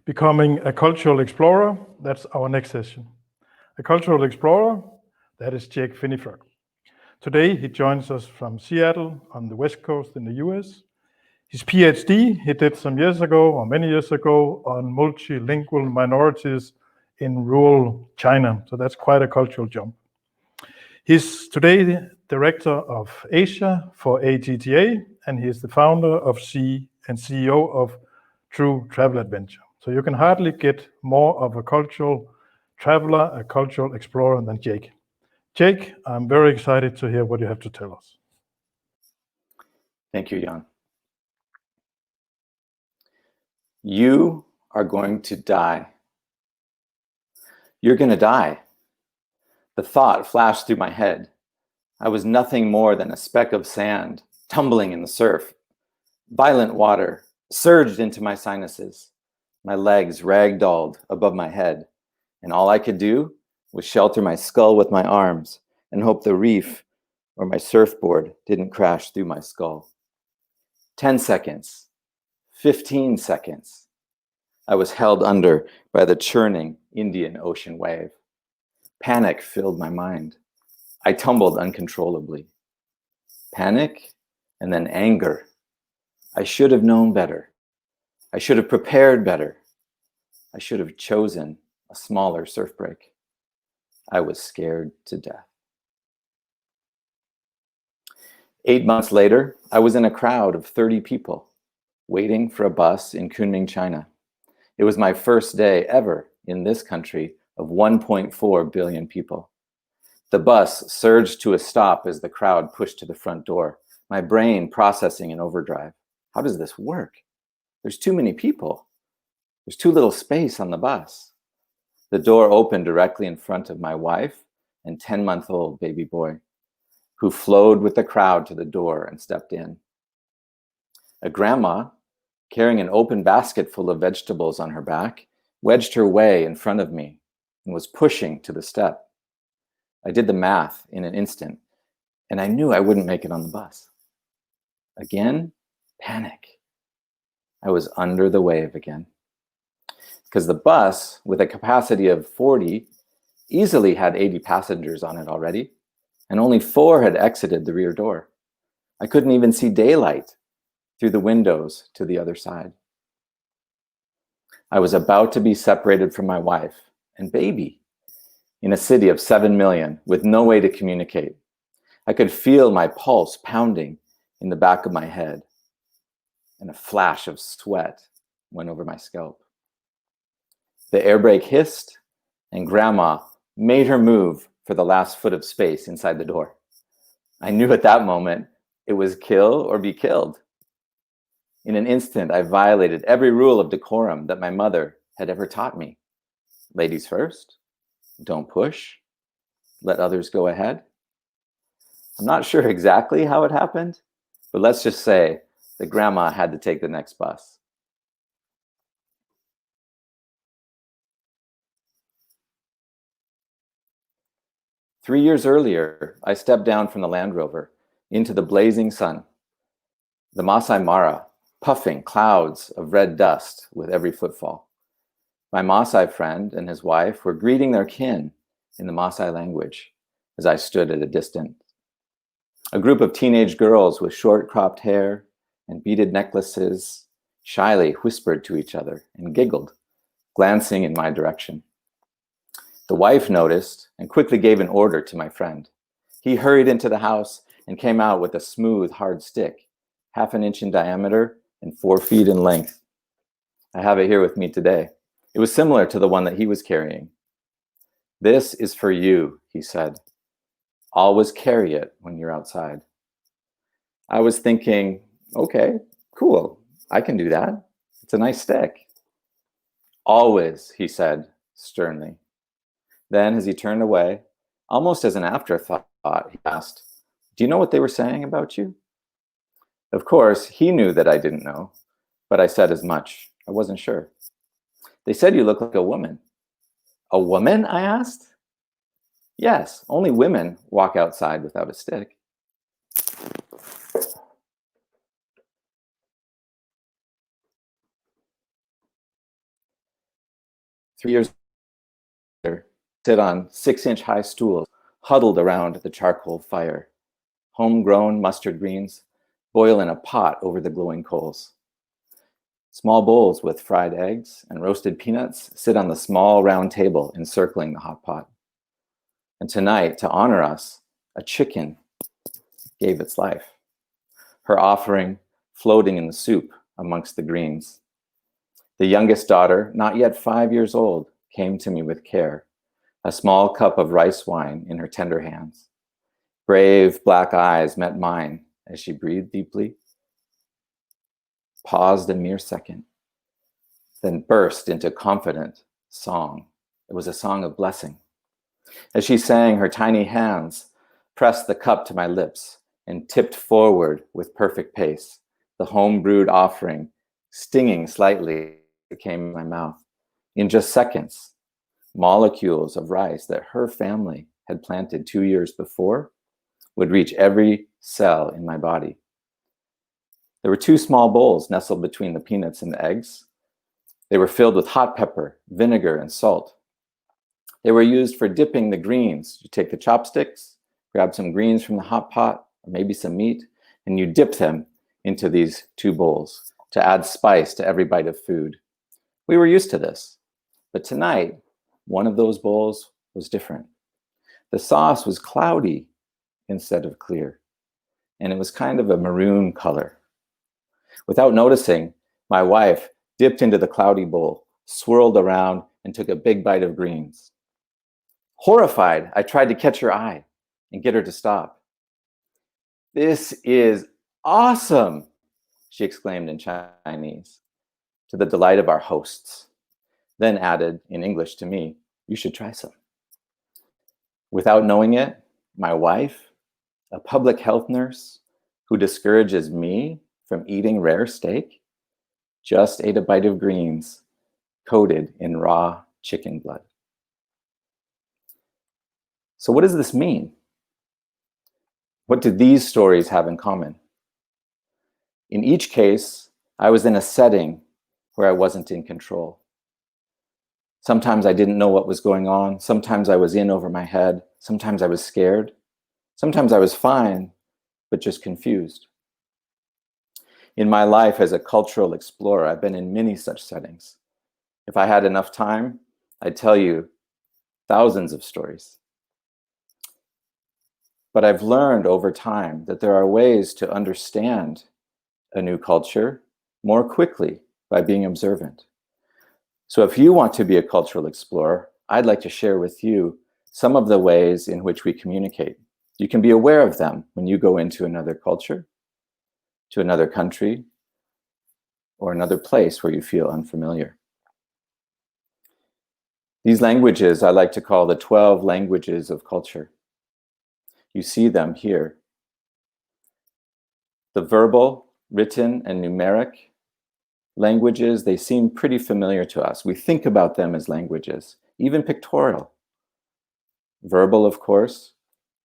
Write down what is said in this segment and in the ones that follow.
Becoming a cultural explorer, that's our next session. A cultural explorer, that is Jake Finifrock. Today, he joins us from Seattle on the West Coast in the US. His PhD he did some years ago, or many years ago, on multilingual minorities in rural China. So that's quite a cultural jump. He's today the Director of Asia for AGTA, and he is the founder of and CEO of True Travel Adventure. So you can hardly get more of a cultural traveler, a cultural explorer than Jake. Jake, I'm very excited to hear what you have to tell us. Thank you, Jan. You are going to die. You're going to die. The thought flashed through my head. I was nothing more than a speck of sand tumbling in the surf. Violent water surged into my sinuses. My legs ragdolled above my head, and all I could do was shelter my skull with my arms and hope the reef or my surfboard didn't crash through my skull. 10 seconds, 15 seconds. I was held under by the churning Indian Ocean wave. Panic filled my mind. I tumbled uncontrollably. Panic and then anger. I should have known better. I should have prepared better. I should have chosen a smaller surf break. I was scared to death. 8 months later, I was in a crowd of 30 people waiting for a bus in Kunming, China. It was my first day ever in this country of 1.4 billion people. The bus surged to a stop as the crowd pushed to the front door, my brain processing in overdrive. How does this work? There's too many people. There's too little space on the bus. The door opened directly in front of my wife and 10-month-old baby boy, who flowed with the crowd to the door and stepped in. A grandma, carrying an open basket full of vegetables on her back, wedged her way in front of me and was pushing to the step. I did the math in an instant, and I knew I wouldn't make it on the bus. Again, panic. I was under the wave again. Because the bus, with a capacity of 40, easily had 80 passengers on it already, and only 4 had exited the rear door. I couldn't even see daylight through the windows to the other side. I was about to be separated from my wife and baby in a city of 7 million with no way to communicate. I could feel my pulse pounding in the back of my head, and a flash of sweat went over my scalp. The air brake hissed, and Grandma made her move for the last foot of space inside the door. I knew at that moment it was kill or be killed. In an instant, I violated every rule of decorum that my mother had ever taught me. Ladies first, don't push, let others go ahead. I'm not sure exactly how it happened, but let's just say that Grandma had to take the next bus. Three years earlier, I stepped down from the Land Rover into the blazing sun. The Masai Mara, puffing clouds of red dust with every footfall. My Maasai friend and his wife were greeting their kin in the Maasai language as I stood at a distance. A group of teenage girls with short cropped hair and beaded necklaces shyly whispered to each other and giggled, glancing in my direction. The wife noticed and quickly gave an order to my friend. He hurried into the house and came out with a smooth, hard stick, 1/2 inch in diameter and 4 feet in length. I have it here with me today. It was similar to the one that he was carrying. "This is for you," he said. "Always carry it when you're outside." I was thinking, okay, cool, I can do that. It's a nice stick. "Always," he said sternly. Then, as he turned away, almost as an afterthought, he asked, "Do you know what they were saying about you?" Of course, he knew that I didn't know, but I said as much. I wasn't sure. "They said you look like a woman." "A woman?" I asked. "Yes, only women walk outside without a stick." 3 years later, sit on 6-inch high stools, huddled around the charcoal fire. Homegrown mustard greens boil in a pot over the glowing coals. Small bowls with fried eggs and roasted peanuts sit on the small round table encircling the hot pot. And tonight, to honor us, a chicken gave its life, her offering floating in the soup amongst the greens. The youngest daughter, not yet 5 years old, came to me with care, a small cup of rice wine in her tender hands. Brave black eyes met mine as she breathed deeply, paused a mere second, then burst into confident song. It was a song of blessing. As she sang, her tiny hands pressed the cup to my lips and tipped forward with perfect pace, the home-brewed offering stinging slightly as it came in my mouth. In just seconds, molecules of rice that her family had planted 2 years before would reach every cell in my body. There were 2 small bowls nestled between the peanuts and the eggs. They were filled with hot pepper, vinegar, and salt. They were used for dipping the greens. You take the chopsticks, grab some greens from the hot pot, or maybe some meat, and you dip them into these 2 bowls to add spice to every bite of food. We were used to this, but tonight, one of those bowls was different. The sauce was cloudy instead of clear, and it was kind of a maroon color. Without noticing, my wife dipped into the cloudy bowl, swirled around, and took a big bite of greens. Horrified, I tried to catch her eye and get her to stop. "This is awesome," she exclaimed in Chinese, to the delight of our hosts, then added in English to me, "You should try some." Without knowing it, my wife, a public health nurse who discourages me from eating rare steak, just ate a bite of greens coated in raw chicken blood. So what does this mean? What do these stories have in common? In each case, I was in a setting where I wasn't in control. Sometimes I didn't know what was going on. Sometimes I was in over my head. Sometimes I was scared. Sometimes I was fine, but just confused. In my life as a cultural explorer, I've been in many such settings. If I had enough time, I'd tell you thousands of stories. But I've learned over time that there are ways to understand a new culture more quickly by being observant. So if you want to be a cultural explorer, I'd like to share with you some of the ways in which we communicate. You can be aware of them when you go into another culture, to another country, or another place where you feel unfamiliar. These languages I like to call the 12 languages of culture. You see them here. The verbal, written, and numeric languages, they seem pretty familiar to us. We think about them as languages, even pictorial. Verbal, of course,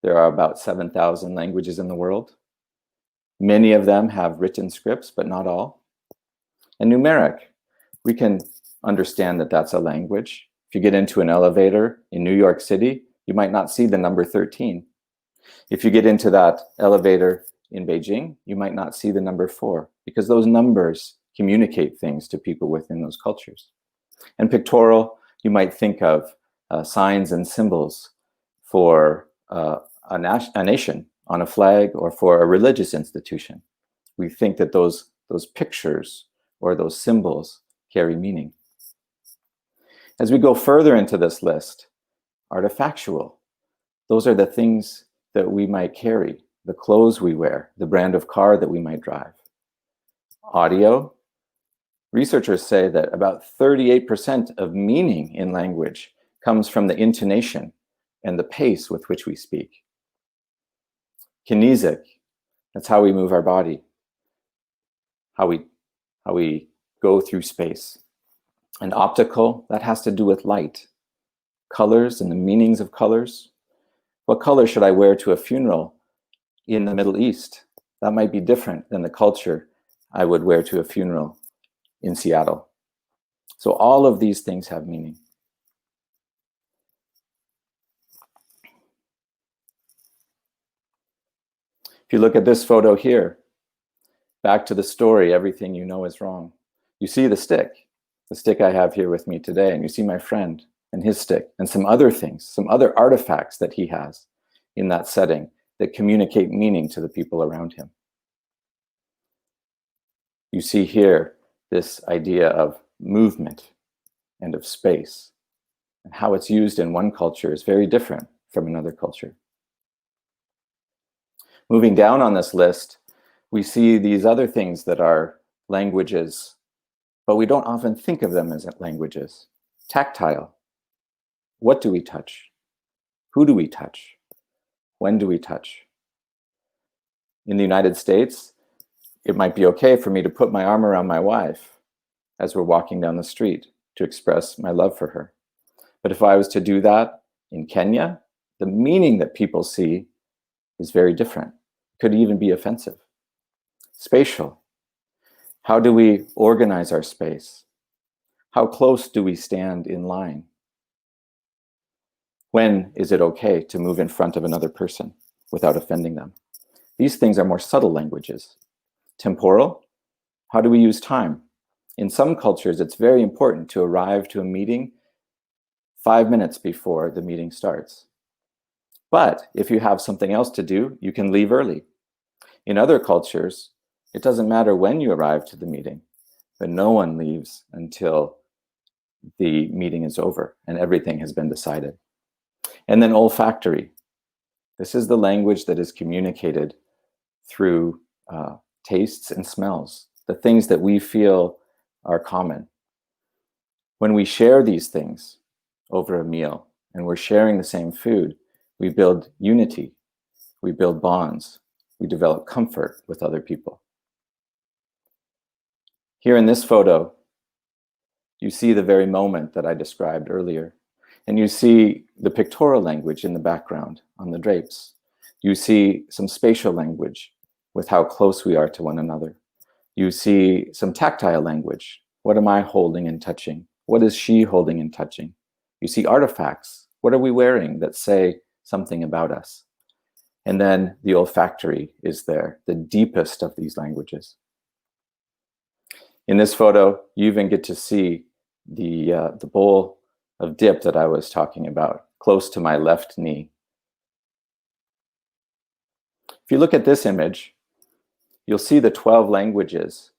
there are about 7,000 languages in the world. Many of them have written scripts, but not all. And numeric, we can understand that that's a language. If you get into an elevator in New York City, you might not see the number 13. If you get into that elevator in Beijing, you might not see the number 4, because those numbers communicate things to people within those cultures. And pictorial, you might think of signs and symbols for a nation on a flag or for a religious institution. We think that those pictures or those symbols carry meaning. As we go further into this list, artifactual, those are the things that we might carry, the clothes we wear, the brand of car that we might drive. Audio, researchers say that about 38% of meaning in language comes from the intonation and the pace with which we speak. Kinesic, that's how we move our body, how we go through space. And optical, that has to do with light, colors and the meanings of colors. What color should I wear to a funeral in the Middle East? That might be different than the culture I would wear to a funeral in Seattle. So all of these things have meaning. you look at this photo here, back to the story, everything you know is wrong. You see the stick I have here with me today, and you see my friend and his stick, and some other things, some other artifacts that he has in that setting that communicate meaning to the people around him. You see here this idea of movement and of space, and how it's used in one culture is very different from another culture. Moving down on this list, we see these other things that are languages, but we don't often think of them as languages. Tactile. What do we touch? Who do we touch? When do we touch? In the United States, it might be okay for me to put my arm around my wife as we're walking down the street to express my love for her. But if I was to do that in Kenya, the meaning that people see is very different. It could even be offensive. Spatial. How do we organize our space? How close do we stand in line? When is it okay to move in front of another person without offending them? These things are more subtle languages. Temporal. How do we use time? In some cultures, it's very important to arrive to a meeting 5 minutes before the meeting starts. But if you have something else to do, you can leave early. In other cultures, it doesn't matter when you arrive to the meeting, but no one leaves until the meeting is over and everything has been decided. And then olfactory. This is the language that is communicated through tastes and smells, the things that we feel are common. When we share these things over a meal and we're sharing the same food, we build unity, we build bonds, we develop comfort with other people. Here in this photo, you see the very moment that I described earlier, and you see the pictorial language in the background on the drapes. You see some spatial language with how close we are to one another. You see some tactile language. What am I holding and touching? What is she holding and touching? You see artifacts. What are we wearing that say something about us? And then the olfactory is there, the deepest of these languages. In this photo, you even get to see the bowl of dip that I was talking about, close to my left knee. If you look at this image, you'll see the 12 languages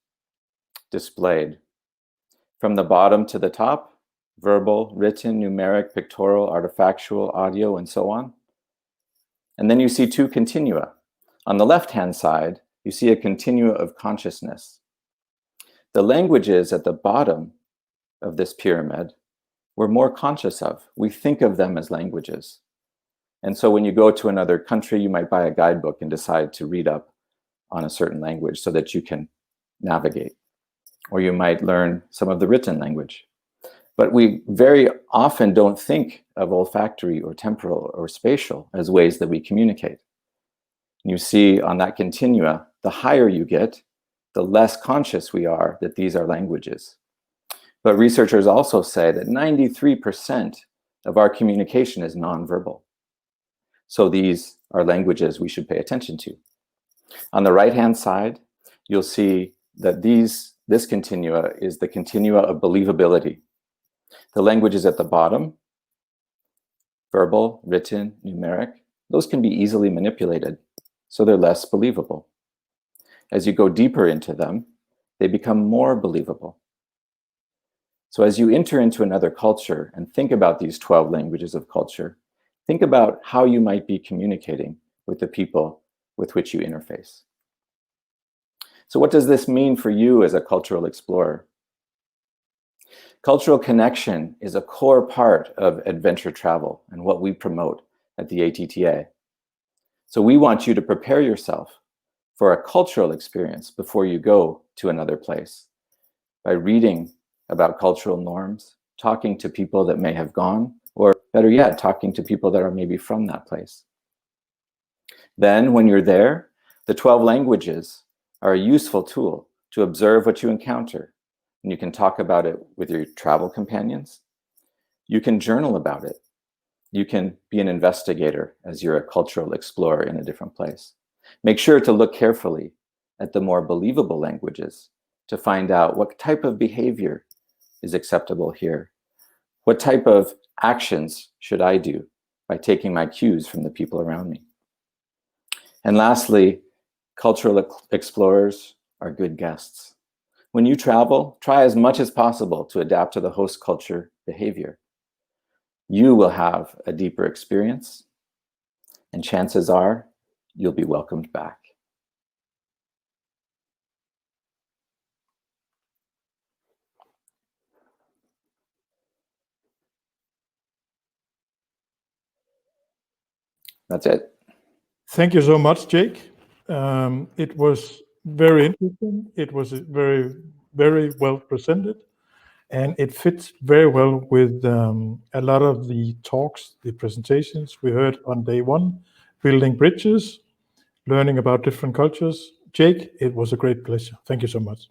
displayed. From the bottom to the top, verbal, written, numeric, pictorial, artifactual, audio, and so on. And then you see two continua. On the left-hand side, you see a continua of consciousness. The languages at the bottom of this pyramid we're more conscious of. We think of them as languages. And so when you go to another country, you might buy a guidebook and decide to read up on a certain language so that you can navigate. Or you might learn some of the written language. But we very often don't think of olfactory or temporal or spatial as ways that we communicate. You see on that continua, the higher you get, the less conscious we are that these are languages. But researchers also say that 93% of our communication is nonverbal. So these are languages we should pay attention to. On the right-hand side, you'll see that this continua is the continua of believability. The languages at the bottom, verbal, written, numeric, those can be easily manipulated, so they're less believable. As you go deeper into them, they become more believable. So as you enter into another culture and think about these 12 languages of culture, think about how you might be communicating with the people with which you interface. So what does this mean for you as a cultural explorer? Cultural connection is a core part of adventure travel and what we promote at the ATTA. So we want you to prepare yourself for a cultural experience before you go to another place by reading about cultural norms, talking to people that may have gone, or better yet, talking to people that are maybe from that place. Then when you're there, the 12 languages are a useful tool to observe what you encounter. And you can talk about it with your travel companions. You can journal about it. You can be an investigator as you're a cultural explorer in a different place. Make sure to look carefully at the more believable languages to find out what type of behavior is acceptable here. What type of actions should I do by taking my cues from the people around me? And lastly, cultural explorers are good guests. When you travel, try as much as possible to adapt to the host culture behavior. You will have a deeper experience, and chances are you'll be welcomed back. That's it. Thank you so much, Jake. It was very interesting. It was very, very well presented, and it fits very well with a lot of the talks, the presentations we heard on day one, building bridges, learning about different cultures. Jake, it was a great pleasure. Thank you so much.